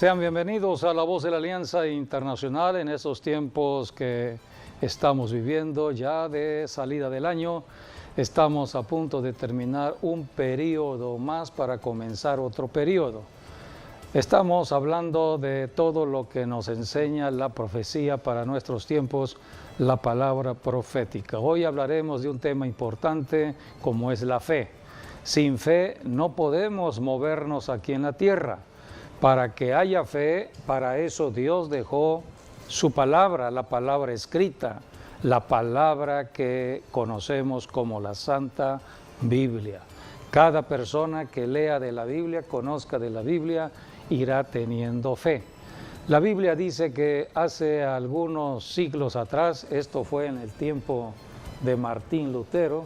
Sean bienvenidos a La Voz de la Alianza Internacional en estos tiempos que estamos viviendo ya de salida del año. Estamos a punto de terminar un periodo más para comenzar otro periodo. Estamos hablando de todo lo que nos enseña la profecía para nuestros tiempos, la palabra profética. Hoy hablaremos de un tema importante como es la fe. Sin fe no podemos movernos aquí en la tierra. Para que haya fe, para eso Dios dejó su palabra, la palabra escrita, la palabra que conocemos como la Santa Biblia. Cada persona que lea de la Biblia, conozca de la Biblia, irá teniendo fe. La Biblia dice que hace algunos siglos atrás, esto fue en el tiempo de Martín Lutero.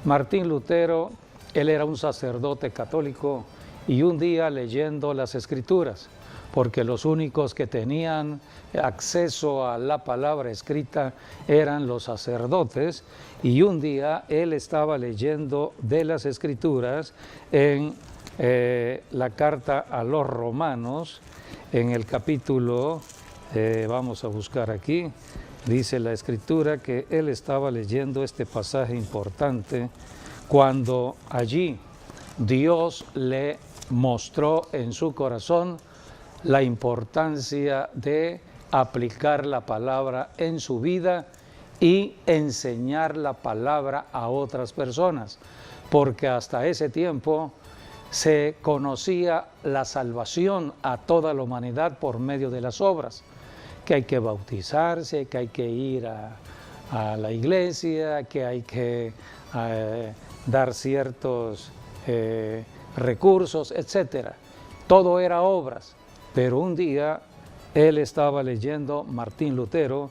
Martín Lutero, él era un sacerdote católico y un día leyendo las Escrituras, porque los únicos que tenían acceso a la palabra escrita eran los sacerdotes, y un día él estaba leyendo de las Escrituras en la carta a los Romanos, en el capítulo, vamos a buscar aquí, dice la Escritura que él estaba leyendo este pasaje importante cuando allí Dios le mostró en su corazón la importancia de aplicar la palabra en su vida y enseñar la palabra a otras personas, porque hasta ese tiempo se conocía la salvación a toda la humanidad por medio de las obras, que hay que bautizarse, que hay que ir a la iglesia, que hay que dar ciertos recursos, etcétera. Todo era obras, pero un día él estaba leyendo, Martín Lutero,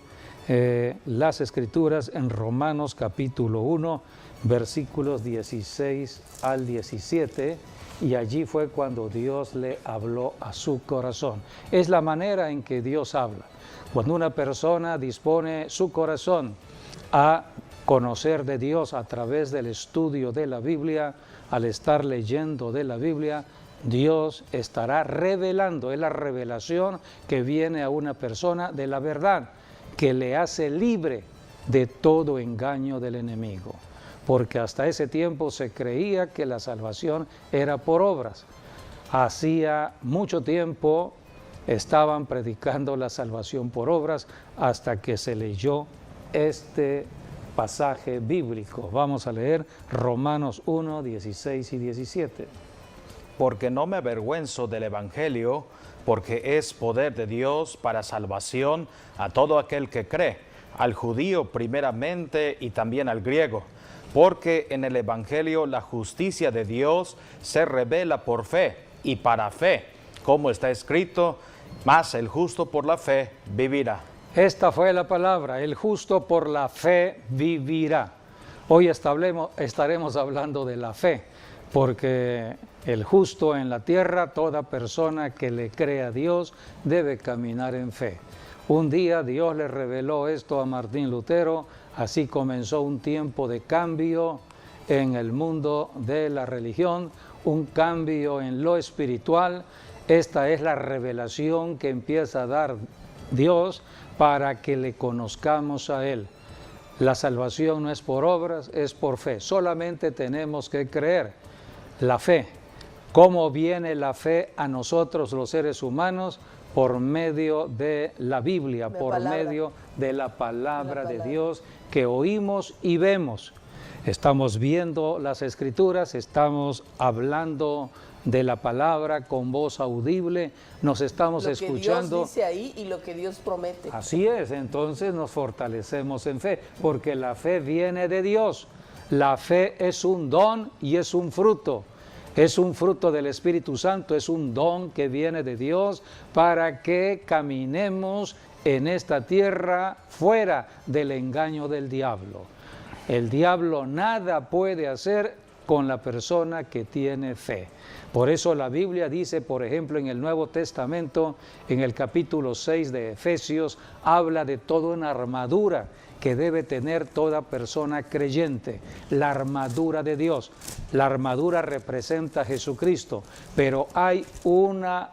las Escrituras en Romanos capítulo 1, versículos 16 al 17, y allí fue cuando Dios le habló a su corazón. Es la manera en que Dios habla. Cuando una persona dispone su corazón a conocer de Dios a través del estudio de la Biblia, al estar leyendo de la Biblia, Dios estará revelando, es la revelación que viene a una persona de la verdad, que le hace libre de todo engaño del enemigo. Porque hasta ese tiempo se creía que la salvación era por obras. Hacía mucho tiempo estaban predicando la salvación por obras hasta que se leyó este pasaje bíblico. Vamos a leer Romanos 1, 16 y 17. Porque no me avergüenzo del Evangelio, porque es poder de Dios para salvación a todo aquel que cree, al judío primeramente y también al griego. Porque en el Evangelio la justicia de Dios se revela por fe y para fe, como está escrito, mas el justo por la fe vivirá. Esta fue la palabra, el justo por la fe vivirá. Hoy estaremos hablando de la fe, porque el justo en la tierra, toda persona que le cree a Dios, debe caminar en fe. Un día Dios le reveló esto a Martín Lutero, así comenzó un tiempo de cambio en el mundo de la religión, un cambio en lo espiritual. Esta es la revelación que empieza a dar Dios para que le conozcamos a Él. La salvación no es por obras, es por fe. Solamente tenemos que creer. La fe. ¿Cómo viene la fe a nosotros los seres humanos? Por medio de la Biblia, por medio de la palabra de Dios que oímos y vemos. Estamos viendo las Escrituras, estamos hablando de la palabra con voz audible, nos estamos escuchando. Lo que Dios dice ahí y lo que Dios promete. Así es, entonces nos fortalecemos en fe, porque la fe viene de Dios. La fe es un don y es un fruto. Es un fruto del Espíritu Santo, es un don que viene de Dios para que caminemos en esta tierra fuera del engaño del diablo. El diablo nada puede hacer con la persona que tiene fe. Por eso la Biblia dice, por ejemplo, en el Nuevo Testamento, en el capítulo 6 de Efesios, habla de toda una armadura que debe tener toda persona creyente, la armadura de Dios. La armadura representa a Jesucristo, pero hay una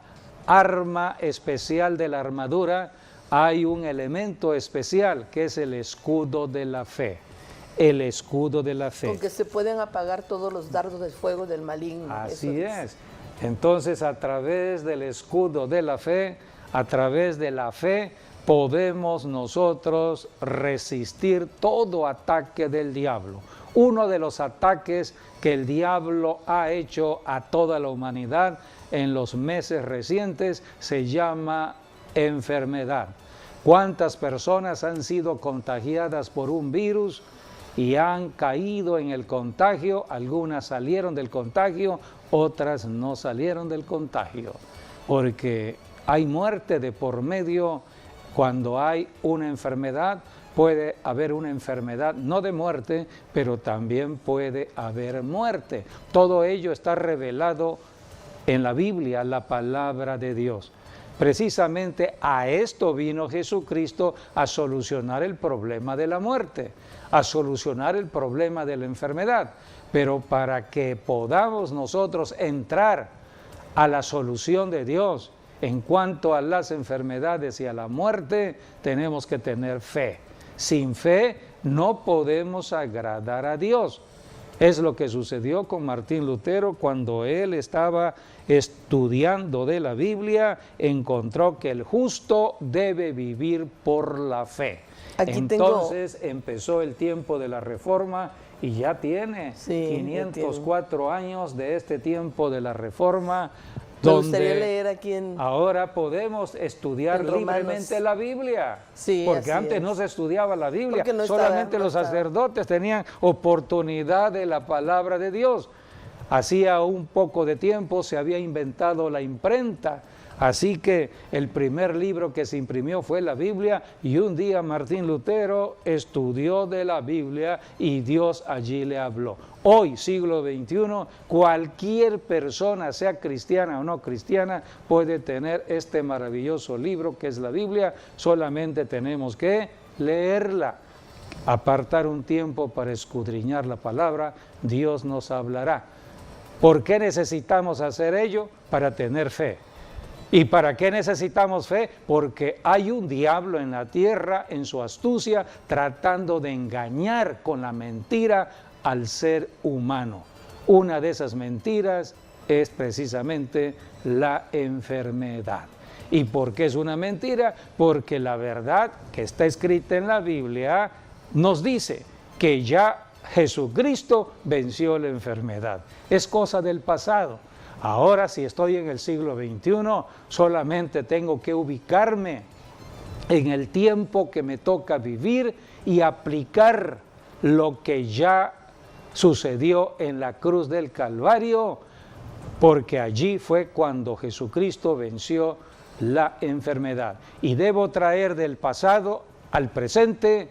arma especial de la armadura, hay un elemento especial que es el escudo de la fe. El escudo de la fe. Con que se pueden apagar todos los dardos de fuego del maligno. Así es. Entonces, a través del escudo de la fe, a través de la fe, podemos nosotros resistir todo ataque del diablo. Uno de los ataques que el diablo ha hecho a toda la humanidad en los meses recientes se llama enfermedad. ¿Cuántas personas han sido contagiadas por un virus y han caído en el contagio? Algunas salieron del contagio, otras no salieron del contagio, porque hay muerte de por medio. Cuando hay una enfermedad, puede haber una enfermedad no de muerte, pero también puede haber muerte. Todo ello está revelado en la Biblia, la palabra de Dios. Precisamente a esto vino Jesucristo, a solucionar el problema de la muerte, a solucionar el problema de la enfermedad. Pero para que podamos nosotros entrar a la solución de Dios en cuanto a las enfermedades y a la muerte, tenemos que tener fe. Sin fe no podemos agradar a Dios. Es lo que sucedió con Martín Lutero cuando él estaba estudiando de la Biblia, encontró que el justo debe vivir por la fe. Entonces empezó el tiempo de la Reforma y ya tiene 504 años de este tiempo de la Reforma, donde leer aquí ahora podemos estudiar libremente la Biblia, porque antes no se estudiaba la Biblia, solamente los sacerdotes tenían oportunidad de la palabra de Dios. Hacía un poco de tiempo se había inventado la imprenta, así que el primer libro que se imprimió fue la Biblia, y un día Martín Lutero estudió de la Biblia y Dios allí le habló. Hoy, siglo XXI, cualquier persona, sea cristiana o no cristiana, puede tener este maravilloso libro que es la Biblia. Solamente tenemos que leerla, apartar un tiempo para escudriñar la palabra. Dios nos hablará. ¿Por qué necesitamos hacer ello? Para tener fe. ¿Y para qué necesitamos fe? Porque hay un diablo en la tierra, en su astucia, tratando de engañar con la mentira al ser humano. Una de esas mentiras es precisamente la enfermedad. ¿Y por qué es una mentira? Porque la verdad que está escrita en la Biblia nos dice que ya Jesucristo venció la enfermedad. Es cosa del pasado. Ahora, si estoy en el siglo XXI, solamente tengo que ubicarme en el tiempo que me toca vivir y aplicar lo que ya sucedió en la cruz del Calvario, porque allí fue cuando Jesucristo venció la enfermedad. Y debo traer del pasado al presente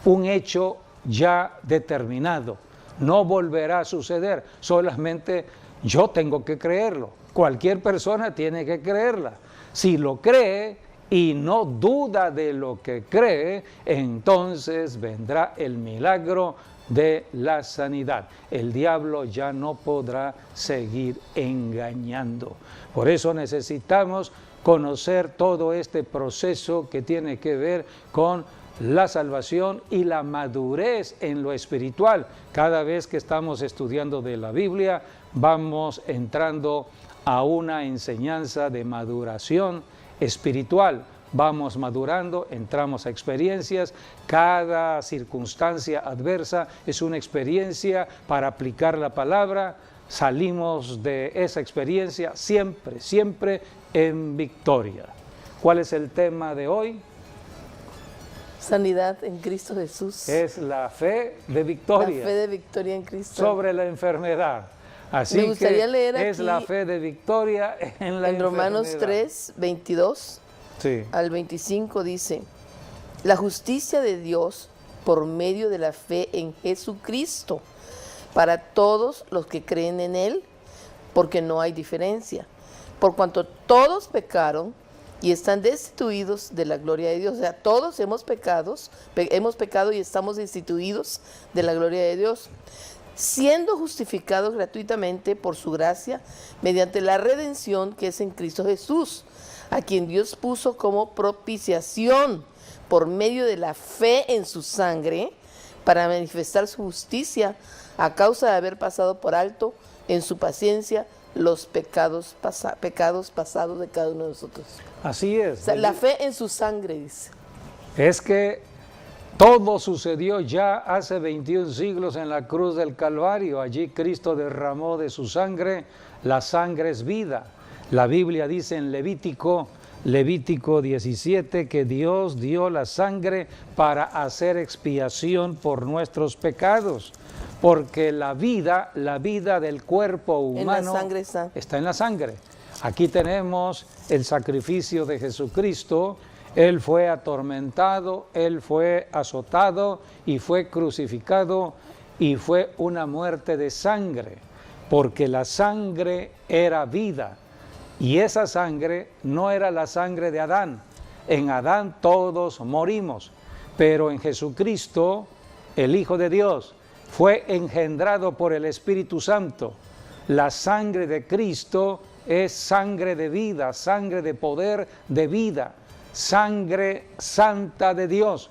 un hecho ya determinado. No volverá a suceder, solamente yo tengo que creerlo. Cualquier persona tiene que creerla. Si lo cree y no duda de lo que cree, entonces vendrá el milagro de la sanidad. El diablo ya no podrá seguir engañando. Por eso necesitamos conocer todo este proceso que tiene que ver con la salvación y la madurez en lo espiritual. Cada vez que estamos estudiando de la Biblia, vamos entrando a una enseñanza de maduración espiritual. Vamos madurando, entramos a experiencias. Cada circunstancia adversa es una experiencia para aplicar la palabra. Salimos de esa experiencia siempre, siempre en victoria. ¿Cuál es el tema de hoy? Sanidad en Cristo Jesús. Es la fe de victoria. La fe de victoria en Cristo. Sobre la enfermedad. Así Me gustaría que leer es aquí la fe de victoria en la enfermedad. En Romanos 3, 22 al 25 dice: la justicia de Dios por medio de la fe en Jesucristo para todos los que creen en Él, porque no hay diferencia. Por cuanto todos pecaron y están destituidos de la gloria de Dios. O sea, todos hemos pecado y estamos destituidos de la gloria de Dios, siendo justificados gratuitamente por su gracia, mediante la redención que es en Cristo Jesús, a quien Dios puso como propiciación por medio de la fe en su sangre, para manifestar su justicia a causa de haber pasado por alto en su paciencia los pecados pasados de cada uno de nosotros. Así es. O sea, la fe en su sangre, dice. Es que todo sucedió ya hace 21 siglos en la cruz del Calvario. Allí Cristo derramó de su sangre. La sangre es vida. La Biblia dice en Levítico 17, que Dios dio la sangre para hacer expiación por nuestros pecados, porque la vida del cuerpo humano está en la sangre. Aquí tenemos el sacrificio de Jesucristo. Él fue atormentado, Él fue azotado y fue crucificado, y fue una muerte de sangre, porque la sangre era vida. Y esa sangre no era la sangre de Adán. En Adán todos morimos, pero en Jesucristo, el Hijo de Dios, fue engendrado por el Espíritu Santo. La sangre de Cristo es sangre de vida, sangre de poder de vida, sangre santa de Dios.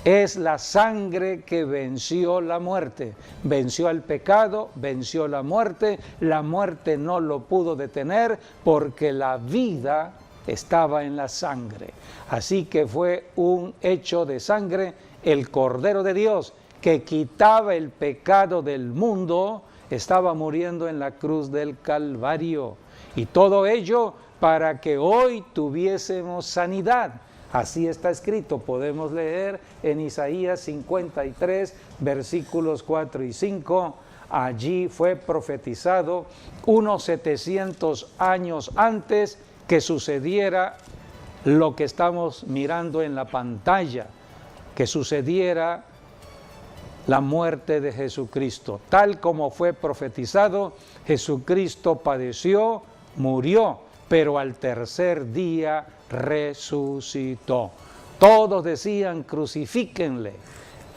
Es la sangre que venció la muerte, venció el pecado, venció la muerte no lo pudo detener porque la vida estaba en la sangre. Así que fue un hecho de sangre. El Cordero de Dios que quitaba el pecado del mundo estaba muriendo en la cruz del Calvario, y todo ello para que hoy tuviésemos sanidad. Así está escrito, podemos leer en Isaías 53, versículos 4 y 5. Allí fue profetizado unos 700 años antes que sucediera lo que estamos mirando en la pantalla, que sucediera la muerte de Jesucristo. Tal como fue profetizado, Jesucristo padeció, murió, pero al tercer día resucitó. Todos decían: crucifíquenle.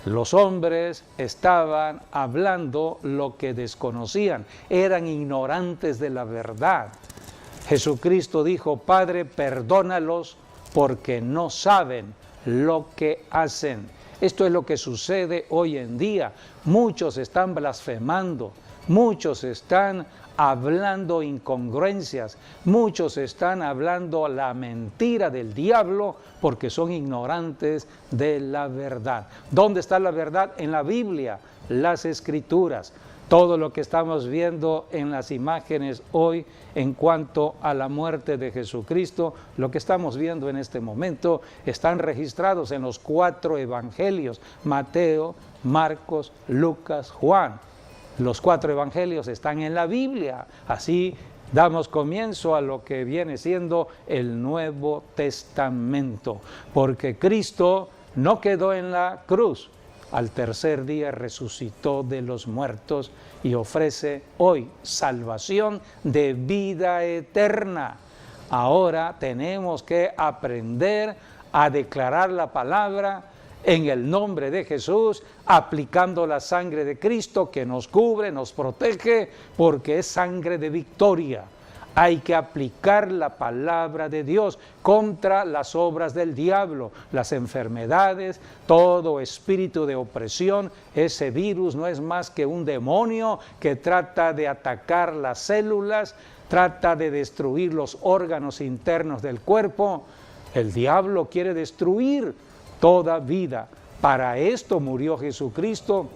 Los hombres estaban hablando lo que desconocían, eran ignorantes de la verdad. Jesucristo dijo: Padre, perdónalos porque no saben lo que hacen. Esto es lo que sucede hoy en día. Muchos están blasfemando, muchos están hablando incongruencias, muchos están hablando la mentira del diablo porque son ignorantes de la verdad. ¿Dónde está la verdad? En la Biblia, las Escrituras. Todo lo que estamos viendo en las imágenes hoy en cuanto a la muerte de Jesucristo, lo que estamos viendo en este momento, están registrados en los 4 evangelios: Mateo, Marcos, Lucas, Juan. Los 4 evangelios están en la Biblia. Así damos comienzo a lo que viene siendo el Nuevo Testamento, porque Cristo no quedó en la cruz. Al tercer día resucitó de los muertos y ofrece hoy salvación de vida eterna. Ahora tenemos que aprender a declarar la palabra en el nombre de Jesús, aplicando la sangre de Cristo que nos cubre, nos protege, porque es sangre de victoria. Hay que aplicar la palabra de Dios contra las obras del diablo, las enfermedades, todo espíritu de opresión. Ese virus no es más que un demonio que trata de atacar las células, trata de destruir los órganos internos del cuerpo. El diablo quiere destruir toda vida. Para esto murió Jesucristo,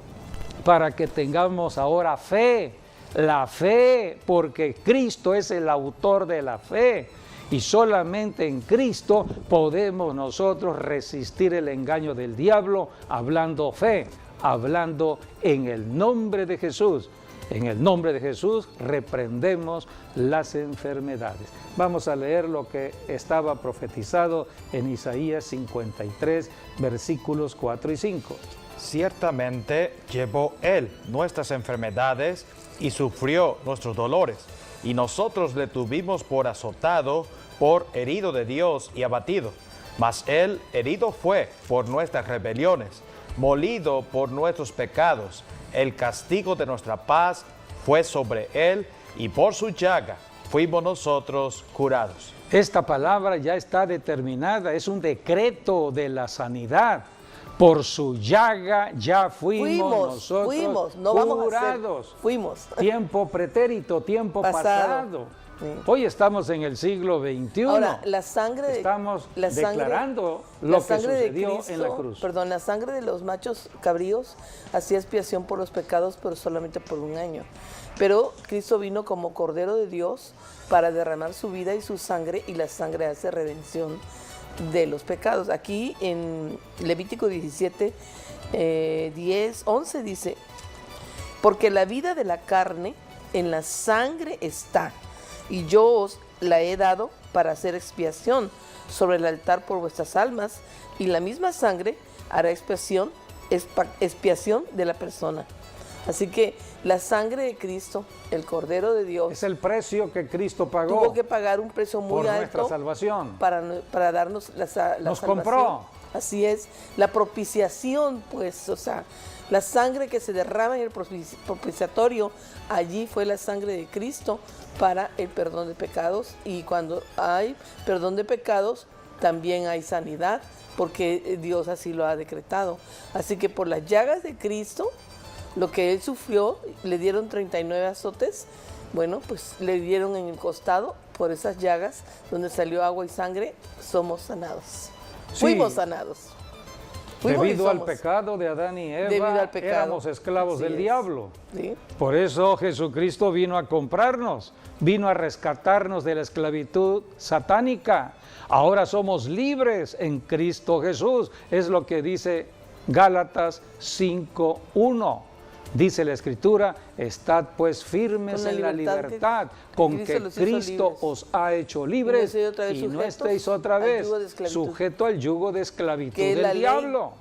para que tengamos ahora fe. La fe, porque Cristo es el autor de la fe, y solamente en Cristo podemos nosotros resistir el engaño del diablo, hablando fe, hablando en el nombre de Jesús. En el nombre de Jesús reprendemos las enfermedades. Vamos a leer lo que estaba profetizado en Isaías 53, versículos 4 y 5. Ciertamente llevó Él nuestras enfermedades y sufrió nuestros dolores, y nosotros le tuvimos por azotado, por herido de Dios y abatido. Mas Él herido fue por nuestras rebeliones, molido por nuestros pecados. el castigo de nuestra paz fue sobre él, y por su llaga fuimos nosotros curados. Esta palabra ya está determinada, es un decreto de la sanidad. Por su llaga ya fuimos nosotros no curados. Fuimos. Tiempo pretérito, tiempo pasado. Sí. Hoy estamos en el siglo XXI. Ahora, la sangre estamos declarando lo que sucedió Cristo, en la cruz. Perdón, la sangre de los machos cabríos hacía expiación por los pecados, pero solamente por un año. Pero Cristo vino como Cordero de Dios para derramar su vida y su sangre, y la sangre hace redención de los pecados. Aquí en Levítico 17, 10, 11 dice: porque la vida de la carne en la sangre está, y yo os la he dado para hacer expiación sobre el altar por vuestras almas, y la misma sangre hará expiación de la persona. Así que la sangre de Cristo, el Cordero de Dios, es el precio que Cristo pagó. Tuvo que pagar un precio muy alto por nuestra salvación. Para darnos la salvación. Nos compró. Así es, la propiciación, pues, o sea, la sangre que se derrama en el propiciatorio, allí fue la sangre de Cristo para el perdón de pecados. Y cuando hay perdón de pecados, también hay sanidad, porque Dios así lo ha decretado. Así que por las llagas de Cristo, lo que él sufrió, le dieron 39 azotes, bueno, pues le dieron en el costado, por esas llagas, donde salió agua y sangre, somos sanados. Sí. Fuimos sanados. Debido al pecado de Adán y Eva, éramos esclavos del diablo. ¿Sí? Por eso Jesucristo vino a comprarnos, vino a rescatarnos de la esclavitud satánica. Ahora somos libres en Cristo Jesús, es lo que dice Gálatas 5:1. Dice la Escritura: estad pues firmes en la libertad con que Cristo os ha hecho libres, y no estéis otra vez sujeto al yugo de esclavitud del diablo.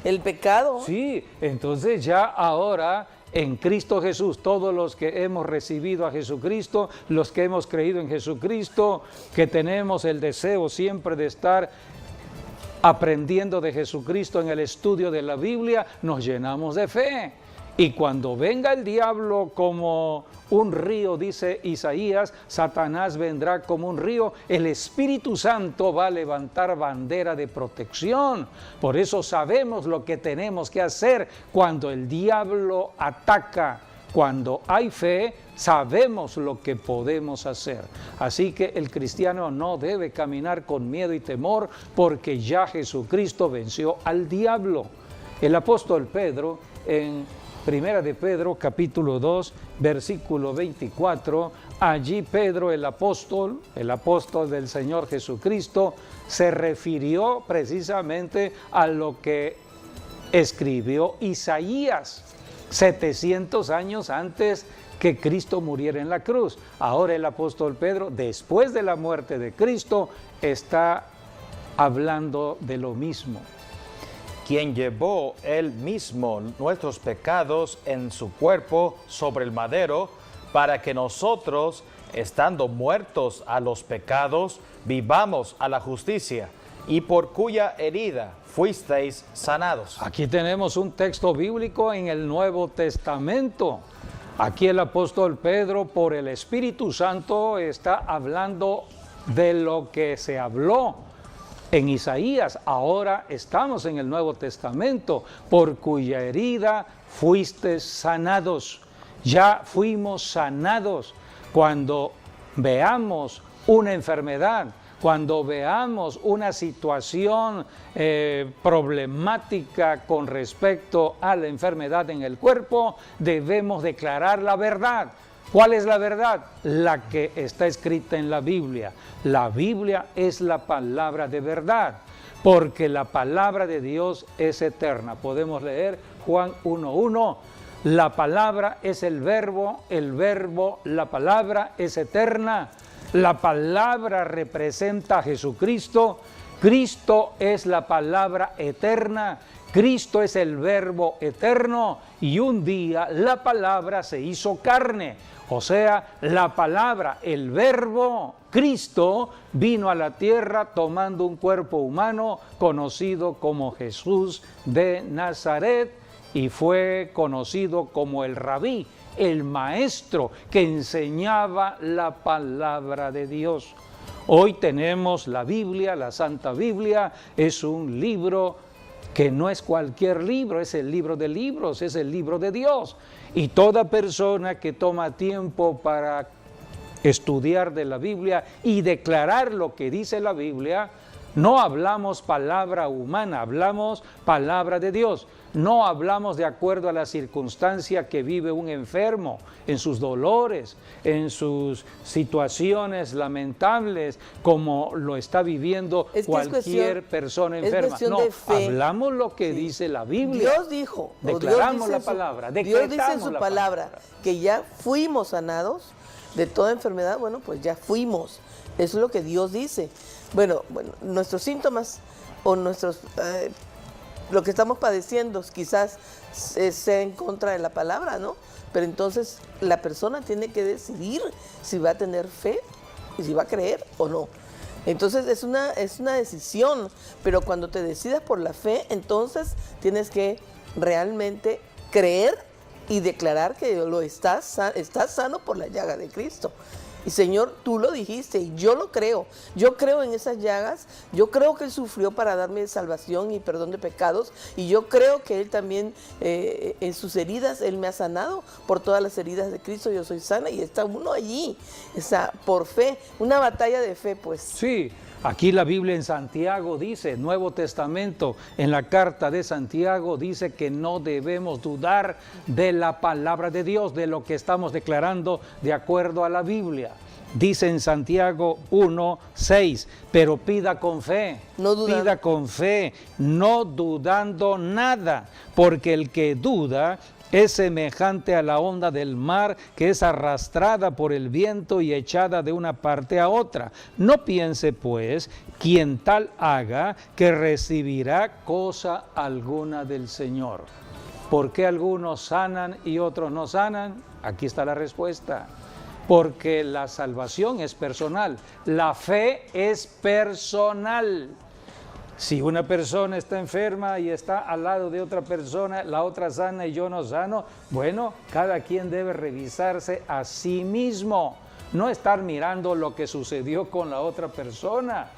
El pecado. Sí, entonces ya ahora en Cristo Jesús, todos los que hemos recibido a Jesucristo, los que hemos creído en Jesucristo, que tenemos el deseo siempre de estar aprendiendo de Jesucristo en el estudio de la Biblia, nos llenamos de fe. Y cuando venga el diablo como un río, dice Isaías, Satanás vendrá como un río, el Espíritu Santo va a levantar bandera de protección. Por eso sabemos lo que tenemos que hacer cuando el diablo ataca. Cuando hay fe, sabemos lo que podemos hacer. Así que el cristiano no debe caminar con miedo y temor, porque ya Jesucristo venció al diablo. El apóstol Pedro, en Primera de Pedro, capítulo 2, versículo 24, allí Pedro, el apóstol del Señor Jesucristo, se refirió precisamente a lo que escribió Isaías 700 años antes que Cristo muriera en la cruz. Ahora el apóstol Pedro, después de la muerte de Cristo, está hablando de lo mismo. Quien llevó él mismo nuestros pecados en su cuerpo sobre el madero, para que nosotros, estando muertos a los pecados, vivamos a la justicia, y por cuya herida fuisteis sanados. Aquí tenemos un texto bíblico en el Nuevo Testamento. Aquí el apóstol Pedro, por el Espíritu Santo, está hablando de lo que se habló en Isaías. Ahora estamos en el Nuevo Testamento, por cuya herida fuisteis sanados. Ya fuimos sanados. Cuando veamos una enfermedad, cuando veamos una situación problemática con respecto a la enfermedad en el cuerpo, debemos declarar la verdad. ¿Cuál es la verdad? La que está escrita en la Biblia. La Biblia es la palabra de verdad, porque la palabra de Dios es eterna. Podemos leer Juan 1:1. La palabra es el verbo, la palabra es eterna. La palabra representa a Jesucristo. Cristo es la palabra eterna. Cristo es el verbo eterno, y un día la palabra se hizo carne. O sea, la palabra, el verbo, Cristo, vino a la tierra tomando un cuerpo humano conocido como Jesús de Nazaret, y fue conocido como el rabí, el maestro que enseñaba la palabra de Dios. Hoy tenemos la Biblia, la Santa Biblia, es un libro que no es cualquier libro, es el libro de libros, es el libro de Dios. Y toda persona que toma tiempo para estudiar de la Biblia y declarar lo que dice la Biblia, no hablamos palabra humana, hablamos palabra de Dios. No hablamos de acuerdo a la circunstancia que vive un enfermo, en sus dolores, en sus situaciones lamentables, como lo está viviendo cualquier persona enferma. No, hablamos lo que dice la Biblia. Dios dijo, declaramos la palabra, Dios dice en su palabra que ya fuimos sanados de toda enfermedad. Bueno, pues ya fuimos. Eso es lo que Dios dice. Bueno, nuestros síntomas o lo que estamos padeciendo quizás sea en contra de la palabra, ¿no? Pero entonces la persona tiene que decidir si va a tener fe y si va a creer o no. Entonces es una decisión, pero cuando te decidas por la fe, entonces tienes que realmente creer y declarar que estás sano por la llaga de Cristo. Y Señor, tú lo dijiste y yo lo creo. Yo creo en esas llagas. Yo creo que Él sufrió para darme salvación y perdón de pecados. Y yo creo que Él también, en sus heridas, Él me ha sanado. Por todas las heridas de Cristo yo soy sana. Y está uno allí, está por fe. Una batalla de fe, pues. Sí. Aquí la Biblia en Santiago dice, Nuevo Testamento, en la carta de Santiago dice que no debemos dudar de la palabra de Dios, de lo que estamos declarando de acuerdo a la Biblia. Dice en Santiago 1:6, pero pida con fe, pida con fe, no dudando nada, porque el que duda es semejante a la onda del mar que es arrastrada por el viento y echada de una parte a otra. No piense, pues, quien tal haga que recibirá cosa alguna del Señor. ¿Por qué algunos sanan y otros no sanan? Aquí está la respuesta. Porque la salvación es personal, la fe es personal. Si una persona está enferma y está al lado de otra persona, la otra sana y yo no sano, bueno, cada quien debe revisarse a sí mismo, no estar mirando lo que sucedió con la otra persona.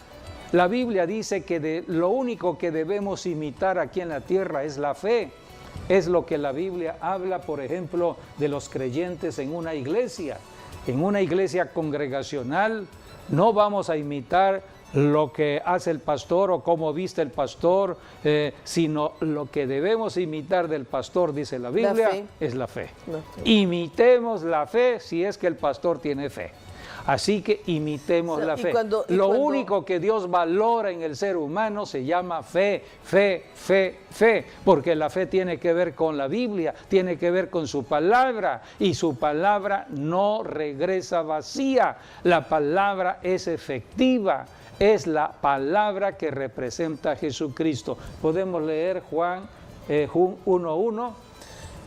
La Biblia dice que lo único que debemos imitar aquí en la tierra es la fe. Es lo que la Biblia habla, por ejemplo, de los creyentes en una iglesia. En una iglesia congregacional no vamos a imitar lo que hace el pastor o cómo viste el pastor, sino lo que debemos imitar del pastor, dice la Biblia, es la fe. Imitemos la fe si es que el pastor tiene fe. Así que imitemos la fe. Lo único que Dios valora en el ser humano se llama fe, porque la fe tiene que ver con la Biblia, tiene que ver con su palabra, y su palabra no regresa vacía. La palabra es efectiva. Es la palabra que representa a Jesucristo. Podemos leer Juan 1:1.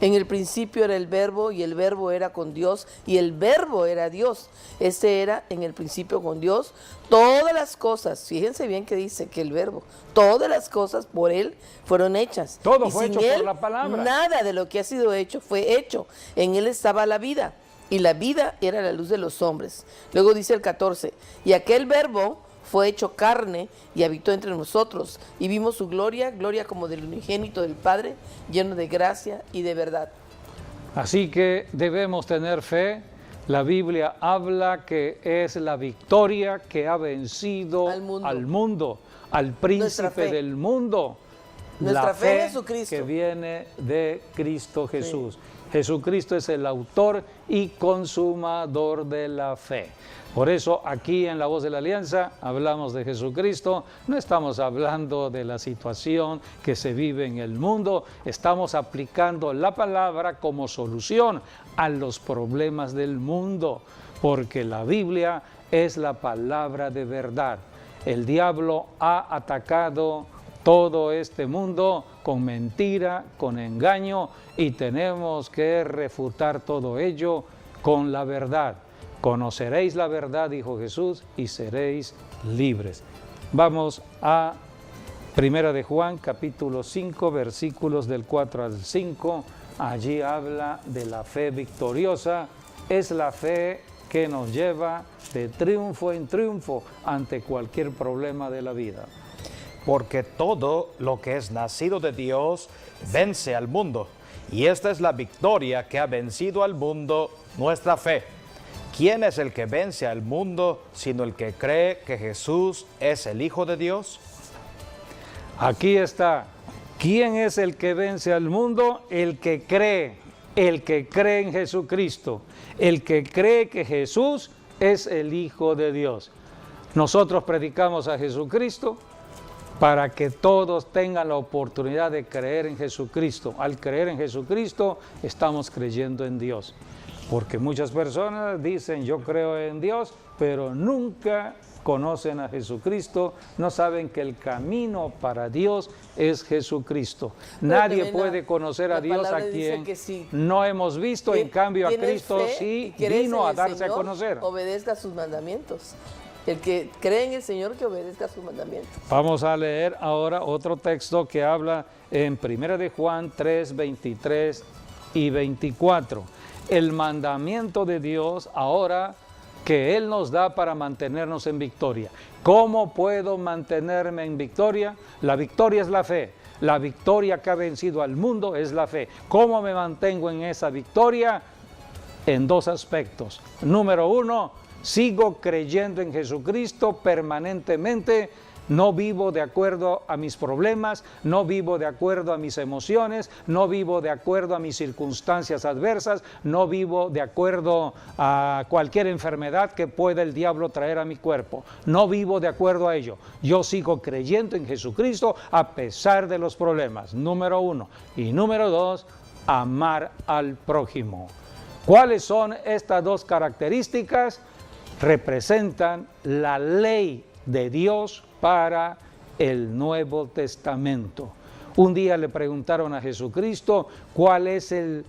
En el principio era el verbo y el verbo era con Dios y el verbo era Dios. Este era en el principio con Dios. Todas las cosas, fíjense bien que dice que el verbo, todas las cosas por Él fueron hechas. Todo fue hecho por la palabra. Nada de lo que ha sido hecho fue hecho. En Él estaba la vida y la vida era la luz de los hombres. Luego dice el 14, y aquel verbo fue hecho carne y habitó entre nosotros, y vimos su gloria, gloria como del unigénito del Padre, lleno de gracia y de verdad. Así que debemos tener fe. La Biblia habla que es la victoria que ha vencido al mundo, al príncipe del mundo. Nuestra fe en Jesucristo, que viene de Cristo Jesús. Sí. Jesucristo es el autor y consumador de la fe. Por eso aquí en La Voz de la Alianza hablamos de Jesucristo, no estamos hablando de la situación que se vive en el mundo, estamos aplicando la palabra como solución a los problemas del mundo, porque la Biblia es la palabra de verdad. El diablo ha atacado todo este mundo con mentira, con engaño, y tenemos que refutar todo ello con la verdad. Conoceréis la verdad, dijo Jesús, y seréis libres. Vamos a Primera de Juan, capítulo 5, versículos del 4 al 5, allí habla de la fe victoriosa. Es la fe que nos lleva de triunfo en triunfo ante cualquier problema de la vida. Porque todo lo que es nacido de Dios vence al mundo. Y esta es la victoria que ha vencido al mundo, nuestra fe. ¿Quién es el que vence al mundo sino el que cree que Jesús es el Hijo de Dios? Aquí está. ¿Quién es el que vence al mundo? El que cree en Jesucristo, el que cree que Jesús es el Hijo de Dios. Nosotros predicamos a Jesucristo para que todos tengan la oportunidad de creer en Jesucristo. Al creer en Jesucristo, estamos creyendo en Dios. Porque muchas personas dicen, yo creo en Dios, pero nunca conocen a Jesucristo, no saben que el camino para Dios es Jesucristo. Nadie puede conocer a Dios a quien no hemos visto, en cambio a Cristo sí vino a darse a conocer. Obedezca sus mandamientos. El que cree en el Señor, que obedezca sus mandamientos. Vamos a leer ahora otro texto que habla en 1 de Juan 3, 23 y 24. El mandamiento de Dios ahora que Él nos da para mantenernos en victoria. ¿Cómo puedo mantenerme en victoria? La victoria es la fe. La victoria que ha vencido al mundo es la fe. ¿Cómo me mantengo en esa victoria? En dos aspectos. Número uno, sigo creyendo en Jesucristo permanentemente. No vivo de acuerdo a mis problemas, no vivo de acuerdo a mis emociones, no vivo de acuerdo a mis circunstancias adversas, no vivo de acuerdo a cualquier enfermedad que pueda el diablo traer a mi cuerpo. No vivo de acuerdo a ello. Yo sigo creyendo en Jesucristo a pesar de los problemas. Número uno. Y número dos, amar al prójimo. ¿Cuáles son estas dos características? Representan la ley de Dios para el Nuevo Testamento. Un día le preguntaron a Jesucristo cuál es el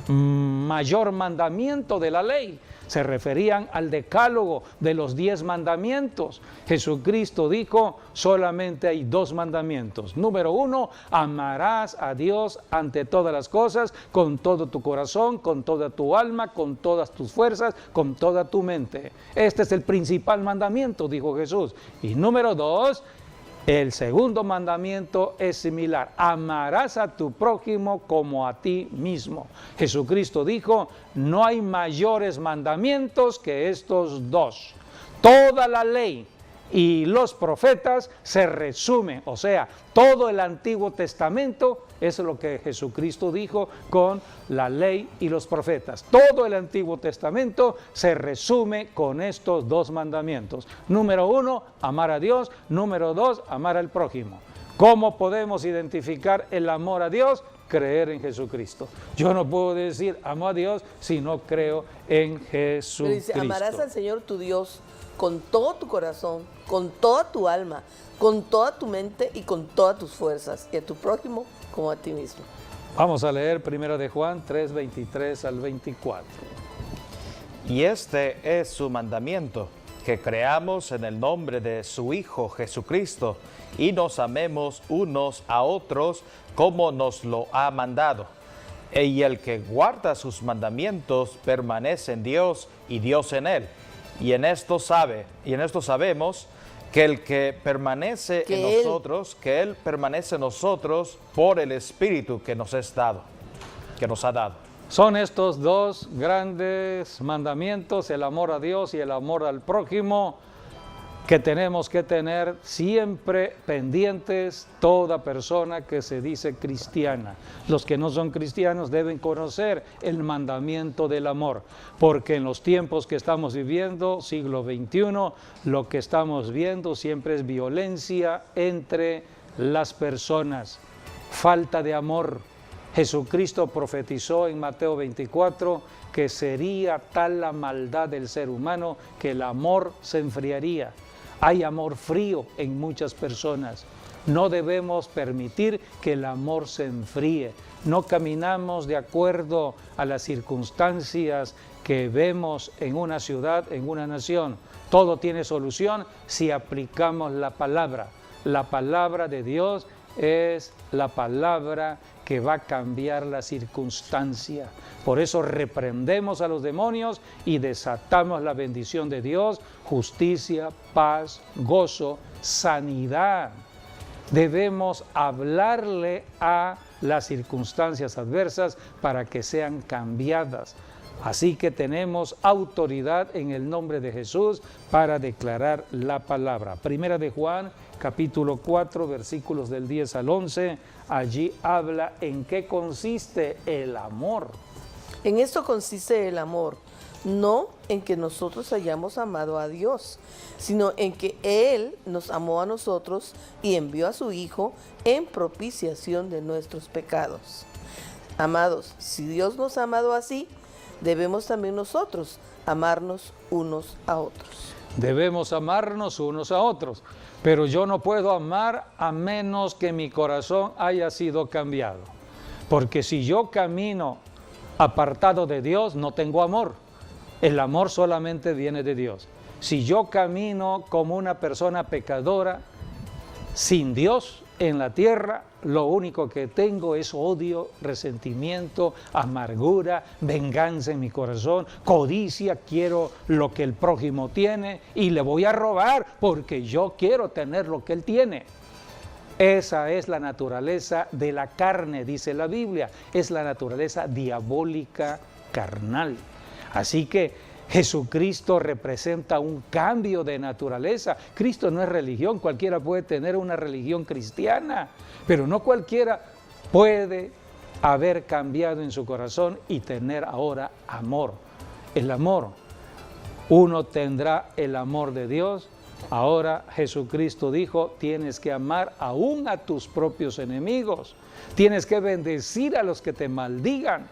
mayor mandamiento de la ley. Se referían al decálogo de los 10 mandamientos. Jesucristo dijo, solamente hay 2 mandamientos. Número 1, amarás a Dios ante todas las cosas, con todo tu corazón, con toda tu alma, con todas tus fuerzas, con toda tu mente. Este es el principal mandamiento, dijo Jesús. Y número 2, el segundo mandamiento es similar, amarás a tu prójimo como a ti mismo. Jesucristo dijo, no hay mayores mandamientos que estos 2. Toda la ley y los profetas se resumen, o sea, todo el Antiguo Testamento es lo que Jesucristo dijo con la ley y los profetas. Todo el Antiguo Testamento se resume con estos 2 mandamientos. Número 1, amar a Dios. Número 2, amar al prójimo. ¿Cómo podemos identificar el amor a Dios? Creer en Jesucristo. Yo no puedo decir amo a Dios si no creo en Jesucristo. Pero dice, amarás al Señor tu Dios con todo tu corazón, con toda tu alma, con toda tu mente y con todas tus fuerzas, y a tu prójimo como a ti mismo. Vamos a leer 1 de Juan 3, 23 al 24. Y este es su mandamiento, que creamos en el nombre de su Hijo Jesucristo y nos amemos unos a otros como nos lo ha mandado. Y el que guarda sus mandamientos permanece en Dios y Dios en él. Y en esto sabemos que el que permanece en nosotros, que Él permanece en nosotros por el Espíritu que nos ha dado. Son estos 2 grandes mandamientos, el amor a Dios y el amor al prójimo, que tenemos que tener siempre pendientes toda persona que se dice cristiana. Los que no son cristianos deben conocer el mandamiento del amor, porque en los tiempos que estamos viviendo, siglo XXI, lo que estamos viendo siempre es violencia entre las personas, falta de amor. Jesucristo profetizó en Mateo 24 que sería tal la maldad del ser humano que el amor se enfriaría. Hay amor frío en muchas personas. No debemos permitir que el amor se enfríe. No caminamos de acuerdo a las circunstancias que vemos en una ciudad, en una nación. Todo tiene solución si aplicamos la palabra. la palabra de Dios es la palabra que va a cambiar la circunstancia. Por eso reprendemos a los demonios y desatamos la bendición de Dios, justicia, paz, gozo, sanidad. Debemos hablarle a las circunstancias adversas para que sean cambiadas. Así que tenemos autoridad en el nombre de Jesús para declarar la palabra. Primera de Juan, capítulo 4, versículos del 10 al 11, allí habla en qué consiste el amor. En esto consiste el amor, no en que nosotros hayamos amado a Dios, sino en que Él nos amó a nosotros y envió a su Hijo en propiciación de nuestros pecados. Amados, si Dios nos ha amado así, debemos también nosotros amarnos unos a otros. Debemos amarnos unos a otros, pero yo no puedo amar a menos que mi corazón haya sido cambiado. Porque si yo camino apartado de Dios, no tengo amor. El amor solamente viene de Dios. Si yo camino como una persona pecadora, sin Dios en la tierra, lo único que tengo es odio, resentimiento, amargura, venganza en mi corazón, codicia, quiero lo que el prójimo tiene y le voy a robar porque yo quiero tener lo que él tiene. Esa es la naturaleza de la carne, dice la Biblia, es la naturaleza diabólica carnal. Así que Jesucristo representa un cambio de naturaleza. Cristo no es religión, cualquiera puede tener una religión cristiana, pero no cualquiera puede haber cambiado en su corazón y tener ahora amor. El amor, uno tendrá el amor de Dios. Ahora Jesucristo dijo, tienes que amar aún a tus propios enemigos, tienes que bendecir a los que te maldigan.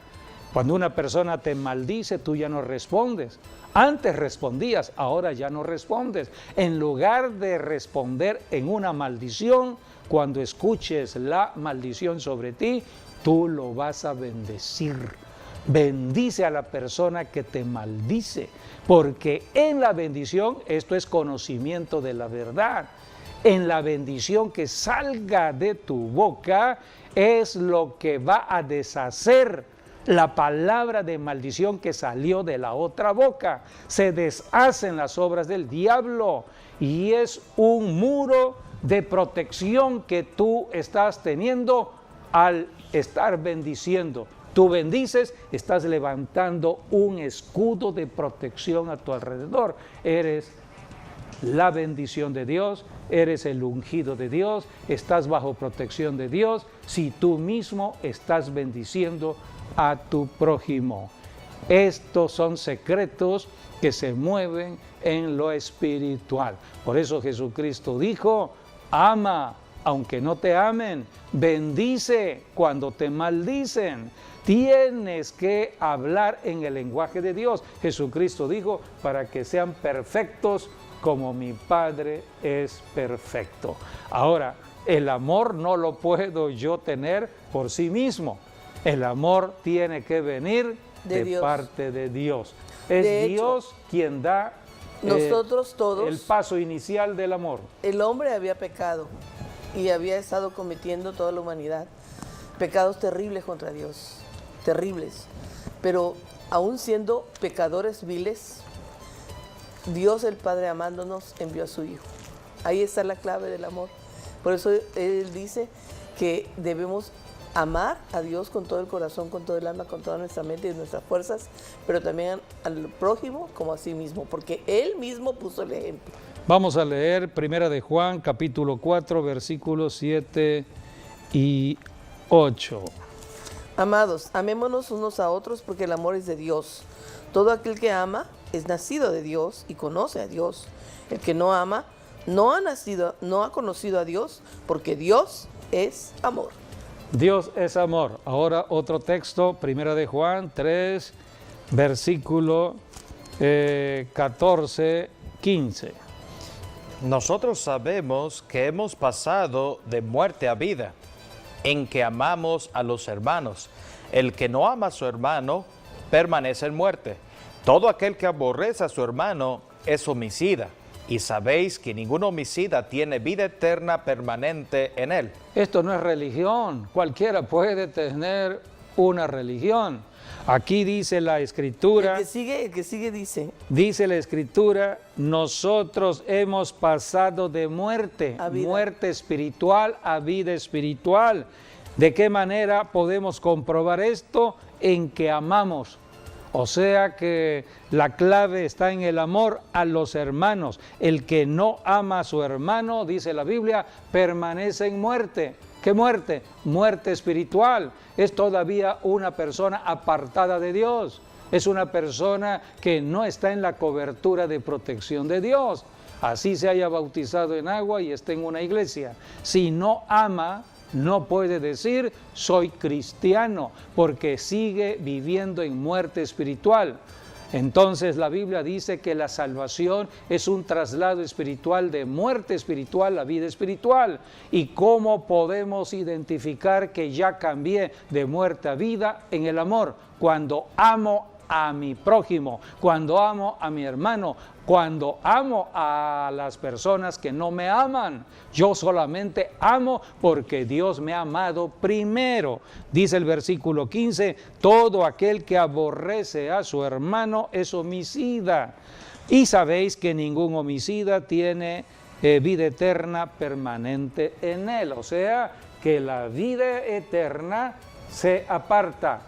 Cuando una persona te maldice, tú ya no respondes. Antes respondías, ahora ya no respondes. En lugar de responder en una maldición, cuando escuches la maldición sobre ti, tú lo vas a bendecir. Bendice a la persona que te maldice, porque en la bendición, esto es conocimiento de la verdad, en la bendición que salga de tu boca es lo que va a deshacer la palabra de maldición que salió de la otra boca. Se deshacen las obras del diablo y es un muro de protección que tú estás teniendo al estar bendiciendo. Tú bendices, estás levantando un escudo de protección a tu alrededor. Eres la bendición de Dios, eres el ungido de Dios, estás bajo protección de Dios si tú mismo estás bendiciendo a tu prójimo. Estos son secretos que se mueven en lo espiritual. Por eso Jesucristo dijo, ama aunque no te amen, bendice cuando te maldicen. Tienes que hablar en el lenguaje de Dios. Jesucristo dijo, para que sean perfectos como mi Padre es perfecto. Ahora, el amor no lo puedo yo tener por sí mismo. El amor tiene que venir de parte de Dios. Es Dios quien da nosotros todos, el paso inicial del amor. El hombre había pecado y había estado cometiendo toda la humanidad pecados terribles contra Dios, terribles. Pero aún siendo pecadores viles, Dios el Padre amándonos envió a su Hijo. Ahí está la clave del amor. Por eso Él dice que debemos amar a Dios con todo el corazón, con todo el alma, con toda nuestra mente y nuestras fuerzas, pero también al prójimo como a sí mismo, porque Él mismo puso el ejemplo. Vamos a leer Primera de Juan, capítulo 4, versículos 7 y 8. Amados, amémonos unos a otros porque el amor es de Dios. Todo aquel que ama es nacido de Dios y conoce a Dios. El que no ama no ha conocido a Dios, porque Dios es amor. Dios es amor. Ahora otro texto, Primera de Juan 3, versículo 14, 15. Nosotros sabemos que hemos pasado de muerte a vida, en que amamos a los hermanos. El que no ama a su hermano permanece en muerte. Todo aquel que aborrece a su hermano es homicida. y sabéis que ningún homicida tiene vida eterna permanente en él. Esto no es religión, cualquiera puede tener una religión. Aquí dice la Escritura, el que sigue dice, dice la Escritura, nosotros hemos pasado de muerte, muerte espiritual a vida espiritual. ¿De qué manera podemos comprobar esto? En que amamos. O sea que la clave está en el amor a los hermanos. El que no ama a su hermano, dice la Biblia, permanece en muerte. ¿Qué muerte? Muerte espiritual. Es todavía una persona apartada de Dios. Es una persona que no está en la cobertura de protección de Dios. Así se haya bautizado en agua y esté en una iglesia. Si no ama, no puede decir soy cristiano, porque sigue viviendo en muerte espiritual. Entonces la Biblia dice que la salvación es un traslado espiritual de muerte espiritual a vida espiritual. ¿Y cómo podemos identificar que ya cambié de muerte a vida? En el amor, cuando amo a mi prójimo, cuando amo a mi hermano, cuando amo a las personas que no me aman. Yo solamente amo porque Dios me ha amado primero. Dice el versículo 15, todo aquel que aborrece a su hermano es homicida. Y sabéis que ningún homicida tiene vida eterna permanente en él. O sea, que la vida eterna se aparta.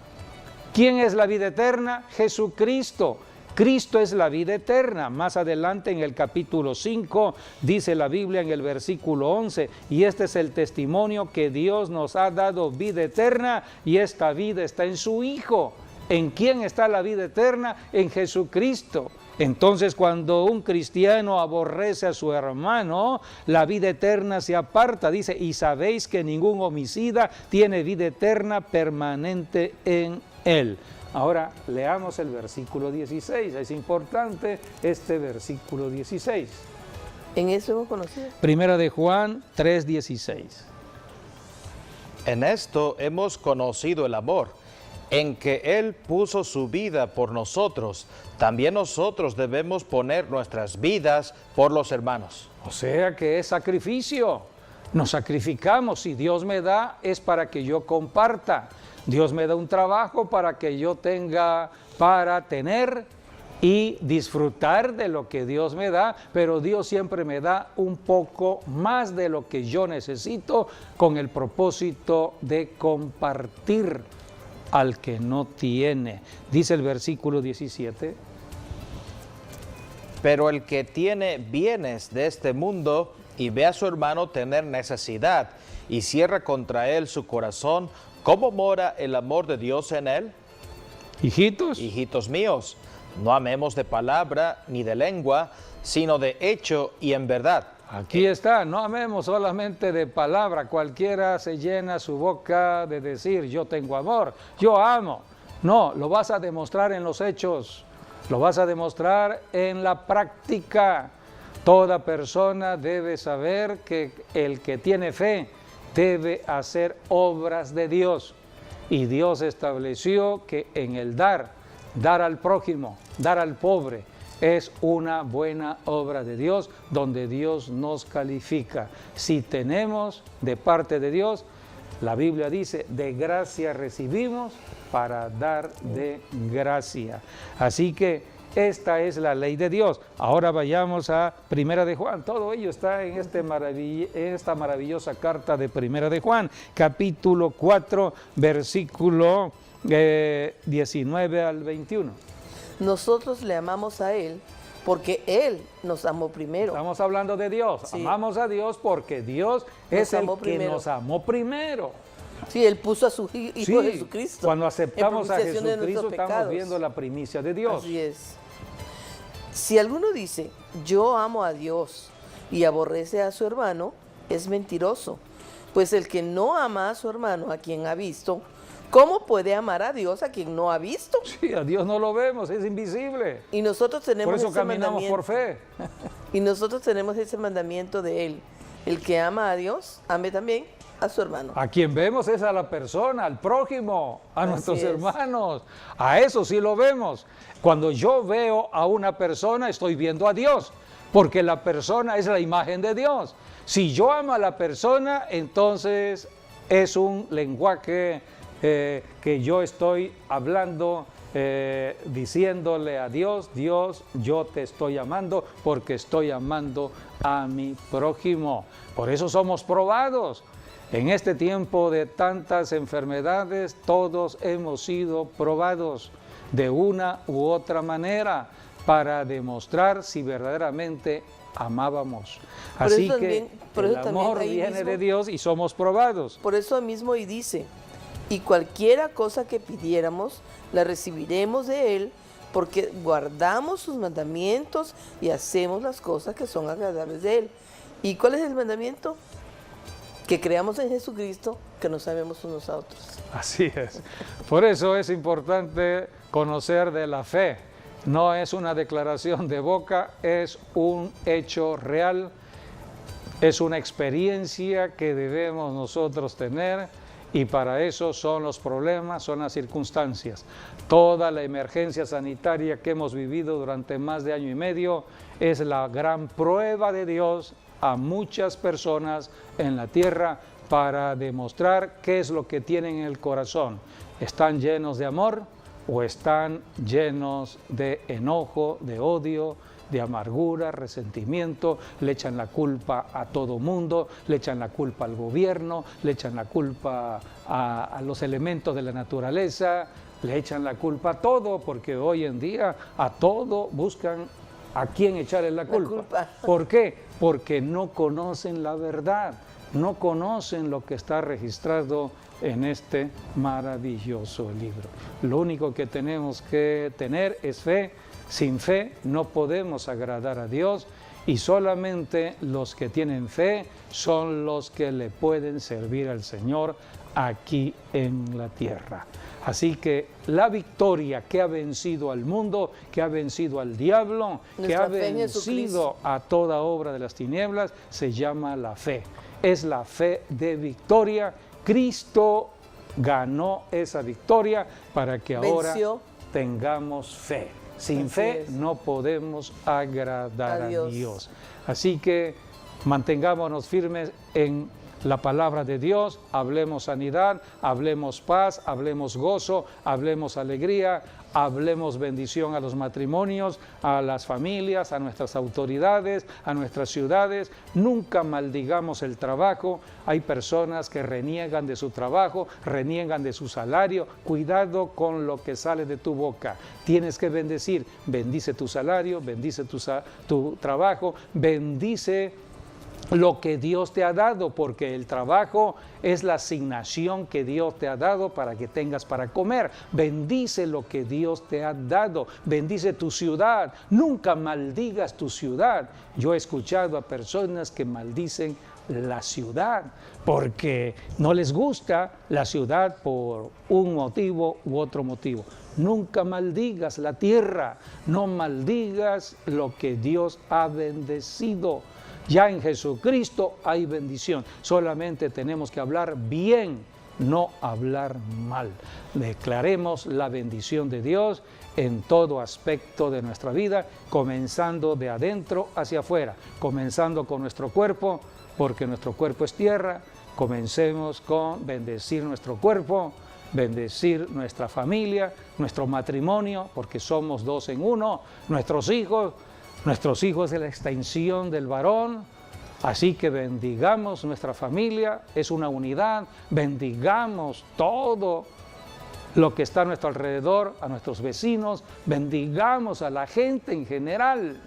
¿Quién es la vida eterna? Jesucristo. Cristo es la vida eterna. Más adelante en el capítulo 5 dice la Biblia en el versículo 11, y este es el testimonio que Dios nos ha dado vida eterna y esta vida está en su Hijo. ¿En quién está la vida eterna? En Jesucristo. Entonces cuando un cristiano aborrece a su hermano, la vida eterna se aparta. Dice, y sabéis que ningún homicida tiene vida eterna permanente en él. Ahora leamos el versículo 16, es importante este versículo 16. ¿En eso hemos conocido? Primera de Juan 3:16. En esto hemos conocido el amor, en que Él puso su vida por nosotros. También nosotros debemos poner nuestras vidas por los hermanos. O sea que es sacrificio, nos sacrificamos. Si Dios me da es para que yo comparta. Dios me da un trabajo para que yo tenga para tener y disfrutar de lo que Dios me da, pero Dios siempre me da un poco más de lo que yo necesito con el propósito de compartir al que no tiene. Dice el versículo 17. Pero el que tiene bienes de este mundo y ve a su hermano tener necesidad y cierra contra él su corazón, ¿cómo mora el amor de Dios en él? Hijitos. Hijitos míos, no amemos de palabra ni de lengua, sino de hecho y en verdad. Aquí está, no amemos solamente de palabra. Cualquiera se llena su boca de decir yo tengo amor, yo amo. No, lo vas a demostrar en los hechos, lo vas a demostrar en la práctica. Toda persona debe saber que el que tiene fe debe hacer obras de Dios. Y Dios estableció que en el dar al prójimo, dar al pobre, es una buena obra de Dios, donde Dios nos califica. Si tenemos de parte de Dios, la Biblia dice, de gracia recibimos para dar de gracia. Así que esta es la ley de Dios. Ahora vayamos a Primera de Juan. Todo ello está en esta maravillosa carta de Primera de Juan, capítulo 4, versículo 19 al 21. Nosotros le amamos a Él porque Él nos amó primero. Estamos hablando de Dios. Sí. Amamos a Dios porque Dios es el que nos amó primero. Sí, Él puso a su Hijo Jesucristo. Cuando aceptamos a Jesucristo estamos viendo la primicia de Dios. Así es. Si alguno dice, yo amo a Dios y aborrece a su hermano, es mentiroso. Pues el que no ama a su hermano, a quien ha visto, ¿cómo puede amar a Dios a quien no ha visto? Sí, a Dios no lo vemos, es invisible. Y nosotros tenemos por eso caminamos por fe. Y nosotros tenemos ese mandamiento de Él. El que ama a Dios, ame también a su hermano. A quien vemos es a la persona, al prójimo, a nuestros hermanos. A eso sí lo vemos. Cuando yo veo a una persona, estoy viendo a Dios. porque la persona es la imagen de Dios. Si yo amo a la persona, entonces es un lenguaje que yo estoy hablando, diciéndole a Dios, Dios, yo te estoy amando porque estoy amando a mi prójimo. Por eso somos probados. En este tiempo de tantas enfermedades, todos hemos sido probados de una u otra manera para demostrar si verdaderamente amábamos. Así que el amor viene de Dios y somos probados. Por eso mismo y dice, y cualquiera cosa que pidiéramos, la recibiremos de Él, porque guardamos sus mandamientos y hacemos las cosas que son agradables de Él. ¿Y cuál es el mandamiento? Que creamos en Jesucristo, que nos amemos unos a otros. Así es. Por eso es importante conocer de la fe. No es una declaración de boca, es un hecho real, es una experiencia que debemos nosotros tener, y para eso son los problemas, son las circunstancias. Toda la emergencia sanitaria que hemos vivido durante más de año y medio es la gran prueba de Dios a muchas personas en la tierra para demostrar qué es lo que tienen en el corazón. ¿Están llenos de amor o están llenos de enojo, de odio, de amargura, resentimiento? Le echan la culpa a todo mundo, le echan la culpa al gobierno, le echan la culpa a los elementos de la naturaleza, le echan la culpa a todo, porque hoy en día a todo buscan a quién echarle la culpa. ¿Por qué? Porque no conocen la verdad, no conocen lo que está registrado en este maravilloso libro. Lo único que tenemos que tener es fe. Sin fe no podemos agradar a Dios, y solamente los que tienen fe son los que le pueden servir al Señor aquí en la tierra. Así que la victoria que ha vencido al mundo, que ha vencido al diablo, que ha vencido a toda obra de las tinieblas, se llama la fe. Es la fe de victoria. Cristo ganó esa victoria para que ahora tengamos fe. Sin fe no podemos agradar a Dios. Así que mantengámonos firmes en la palabra de Dios, hablemos sanidad, hablemos paz, hablemos gozo, hablemos alegría, hablemos bendición a los matrimonios, a las familias, a nuestras autoridades, a nuestras ciudades. Nunca maldigamos el trabajo. Hay personas que reniegan de su trabajo, reniegan de su salario. Cuidado con lo que sale de tu boca. Tienes que bendecir. Bendice tu salario, bendice tu trabajo, bendice lo que Dios te ha dado, porque el trabajo es la asignación que Dios te ha dado para que tengas para comer. Bendice lo que Dios te ha dado, bendice tu ciudad, nunca maldigas tu ciudad. Yo he escuchado a personas que maldicen la ciudad porque no les gusta la ciudad por un motivo u otro motivo. Nunca maldigas la tierra, no maldigas lo que Dios ha bendecido. Ya en Jesucristo hay bendición. Solamente tenemos que hablar bien, no hablar mal. Declaremos la bendición de Dios en todo aspecto de nuestra vida, comenzando de adentro hacia afuera, comenzando con nuestro cuerpo, porque nuestro cuerpo es tierra. Comencemos con bendecir nuestro cuerpo, bendecir nuestra familia, nuestro matrimonio, porque somos dos en uno, nuestros hijos es la extensión del varón, así que bendigamos nuestra familia, es una unidad, bendigamos todo lo que está a nuestro alrededor, a nuestros vecinos, bendigamos a la gente en general.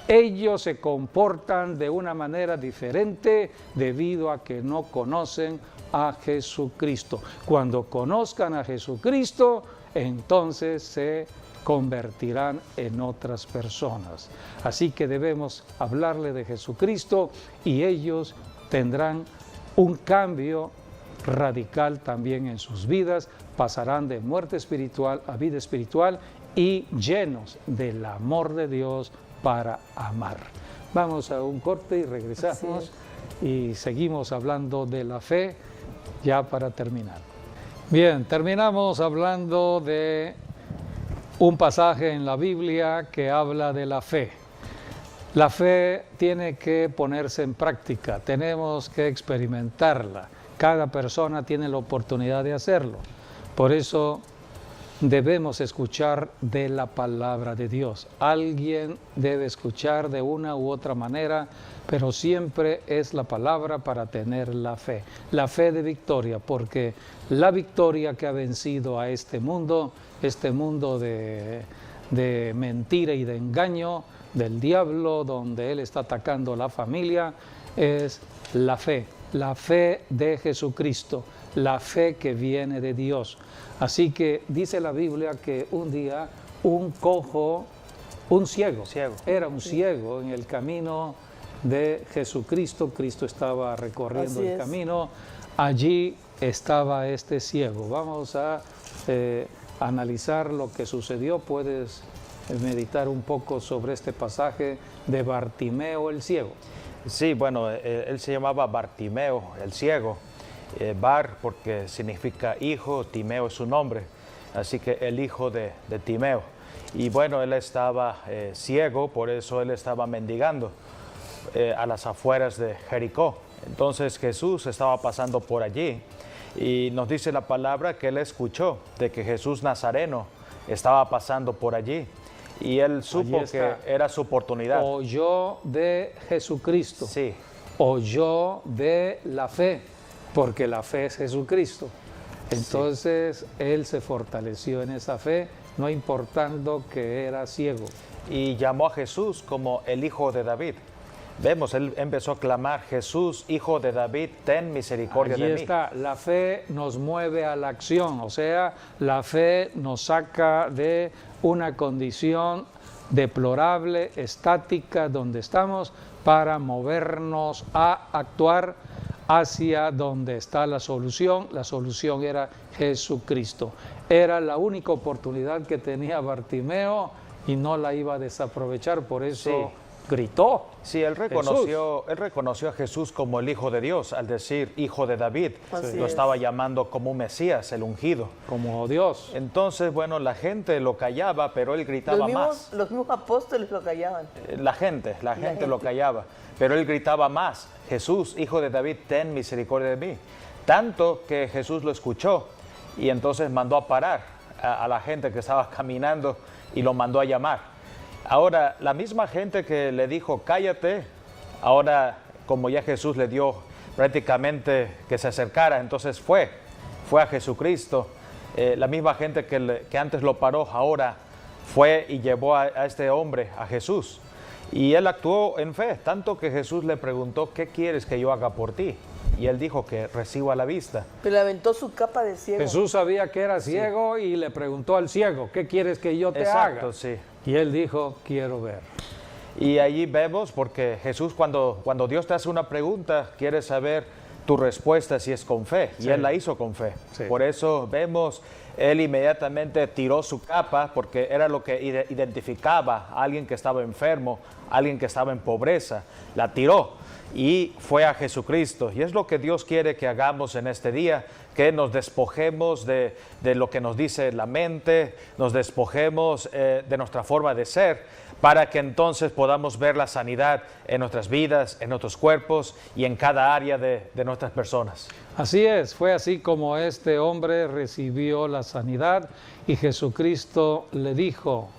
Ellos se comportan de una manera diferente debido a que no conocen a Jesucristo. Cuando conozcan a Jesucristo, entonces se convertirán en otras personas. Así que debemos hablarle de Jesucristo y ellos tendrán un cambio radical también en sus vidas, pasarán de muerte espiritual a vida espiritual y llenos del amor de Dios para amar. Vamos a un corte y regresamos y seguimos hablando de la fe ya para terminar. Bien, terminamos hablando de un pasaje en la Biblia que habla de la fe. La fe tiene que ponerse en práctica, tenemos que experimentarla. Cada persona tiene la oportunidad de hacerlo. Por eso debemos escuchar de la palabra de Dios. Alguien debe escuchar de una u otra manera, pero siempre es la palabra para tener la fe de victoria, porque la victoria que ha vencido a este mundo de mentira y de engaño, del diablo, donde él está atacando la familia, es la fe de Jesucristo, la fe que viene de Dios. Así que dice la Biblia que un día un ciego, era un ciego en el camino de Jesucristo. Cristo estaba recorriendo el camino, allí estaba este ciego. Vamos a analizar lo que sucedió. Puedes meditar un poco sobre este pasaje de Bartimeo el ciego. Sí, bueno, él se llamaba Bartimeo el ciego. Bar porque significa hijo, Timeo es su nombre, así que el hijo de Timeo. Y bueno, él estaba ciego, por eso él estaba mendigando a las afueras de Jericó. Entonces Jesús estaba pasando por allí y nos dice la palabra que él escuchó de que Jesús Nazareno estaba pasando por allí y él supo que era su oportunidad. Oyó de Jesucristo, sí. Oyó de la fe, porque la fe es Jesucristo. Entonces él se fortaleció en esa fe, no importando que era ciego. Y llamó a Jesús como el Hijo de David. Vemos, él empezó a clamar: Jesús, Hijo de David, ten misericordia de mí. Allí está, la fe nos mueve a la acción, o sea, la fe nos saca de una condición deplorable, estática, donde estamos, para movernos a actuar hacia donde está la solución. La solución era Jesucristo. Era la única oportunidad que tenía Bartimeo y no la iba a desaprovechar, por eso gritó. Sí, él reconoció a Jesús como el Hijo de Dios, al decir Hijo de David. Lo estaba llamando como un Mesías, el ungido. Como Dios. Entonces, bueno, la gente lo callaba, pero él gritaba más. Los mismos apóstoles lo callaban. La gente lo callaba, pero él gritaba más: Jesús, Hijo de David, ten misericordia de mí. Tanto que Jesús lo escuchó y entonces mandó a parar a la gente que estaba caminando y lo mandó a llamar. Ahora, la misma gente que le dijo cállate, ahora como ya Jesús le dio prácticamente que se acercara, entonces fue a Jesucristo. La misma gente que antes lo paró, ahora fue y llevó a este hombre a Jesús. Y él actuó en fe, tanto que Jesús le preguntó: ¿qué quieres que yo haga por ti? Y él dijo que reciba la vista. Pero le aventó su capa de ciego. Jesús sabía que era ciego y le preguntó al ciego: ¿qué quieres que yo te haga? Exacto, sí. Y él dijo: quiero ver. Y allí vemos, porque Jesús cuando Dios te hace una pregunta, quiere saber tu respuesta si es con fe. Y él la hizo con fe. Sí. Por eso vemos, él inmediatamente tiró su capa, porque era lo que identificaba a alguien que estaba enfermo, alguien que estaba en pobreza. La tiró y fue a Jesucristo. Y es lo que Dios quiere que hagamos en este día, que nos despojemos de lo que nos dice la mente, nos despojemos de nuestra forma de ser, para que entonces podamos ver la sanidad en nuestras vidas, en nuestros cuerpos y en cada área de nuestras personas. Así es, fue así como este hombre recibió la sanidad y Jesucristo le dijo: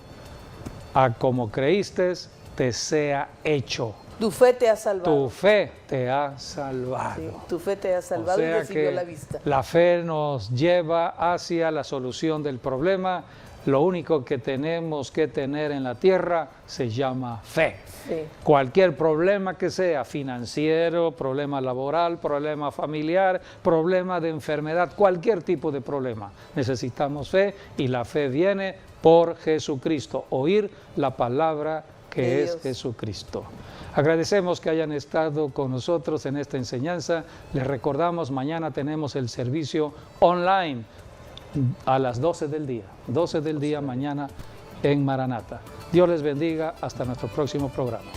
a como creíste, te sea hecho. Tu fe te ha salvado. Tu fe te ha salvado. Sí, tu fe te ha salvado, o sea, y recibió la vista. La fe nos lleva hacia la solución del problema. Lo único que tenemos que tener en la tierra se llama fe. Sí. Cualquier problema que sea, financiero, problema laboral, problema familiar, problema de enfermedad, cualquier tipo de problema, necesitamos fe, y la fe viene por Jesucristo, oír la palabra que es Jesucristo. Agradecemos que hayan estado con nosotros en esta enseñanza. Les recordamos, mañana tenemos el servicio online a las 12 del día, mañana en Maranata. Dios les bendiga, hasta nuestro próximo programa.